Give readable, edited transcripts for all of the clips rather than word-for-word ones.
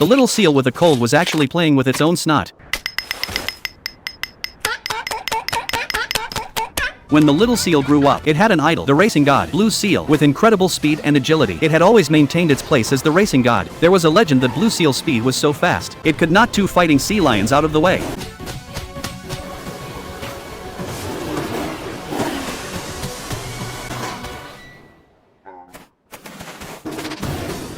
The little seal with a cold was actually playing with its own snot. When the little seal grew up, it had an idol, the racing god, Blue Seal, with incredible speed and agility. It had always maintained its place as the racing god. There was a legend that Blue Seal's speed was so fast, it could knock two fighting sea lions out of the way.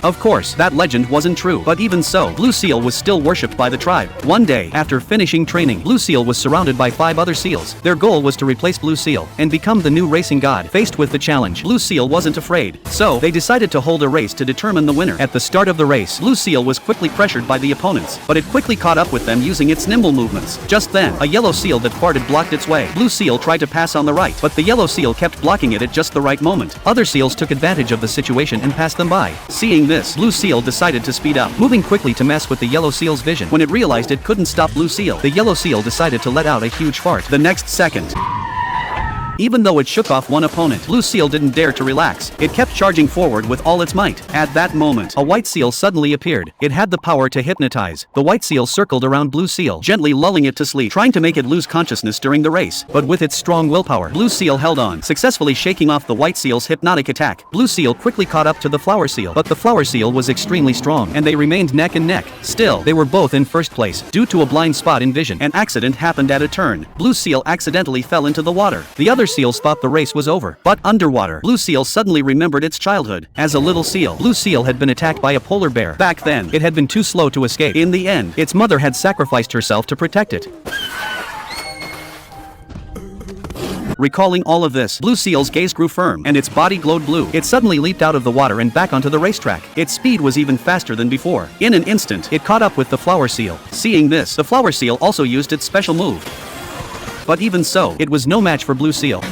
Of course, that legend wasn't true, but even so, Blue Seal was still worshipped by the tribe. One day, after finishing training, Blue Seal was surrounded by 5 other seals. Their goal was to replace Blue Seal and become the new racing god. Faced with the challenge, Blue Seal wasn't afraid, so they decided to hold a race to determine the winner. At the start of the race, Blue Seal was quickly pressured by the opponents, but it quickly caught up with them using its nimble movements. Just then, a yellow seal that farted blocked its way. Blue Seal tried to pass on the right, but the yellow seal kept blocking it at just the right moment. Other seals took advantage of the situation and passed them by. Seeing this, Blue Seal decided to speed up, moving quickly to mess with the yellow seal's vision. When it realized it couldn't stop Blue Seal, the yellow seal decided to let out a huge fart. The next second, even though it shook off one opponent, Blue Seal didn't dare to relax. It kept charging forward with all its might. At that moment, a white seal suddenly appeared. It had the power to hypnotize. The white seal circled around Blue Seal, gently lulling it to sleep, trying to make it lose consciousness during the race. But with its strong willpower, Blue Seal held on, successfully shaking off the white seal's hypnotic attack. Blue Seal quickly caught up to the flower seal, but the flower seal was extremely strong, and they remained neck and neck. Still, they were both in first place. Due to a blind spot in vision, an accident happened at a turn. Blue Seal accidentally fell into the water. The other seals thought the race was over, but underwater, Blue Seal suddenly remembered its childhood. As a little seal, Blue Seal had been attacked by a polar bear. Back then, it had been too slow to escape. In the end, its mother had sacrificed herself to protect it. Recalling all of this, Blue Seal's gaze grew firm, and its body glowed blue. It suddenly leaped out of the water and back onto the racetrack. Its speed was even faster than before. In an instant, it caught up with the flower seal. Seeing this, the flower seal also used its special move. But even so, it was no match for Blue Seal.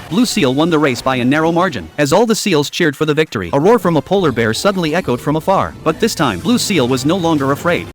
Blue Seal won the race by a narrow margin. As all the seals cheered for the victory, a roar from a polar bear suddenly echoed from afar. But this time, Blue Seal was no longer afraid.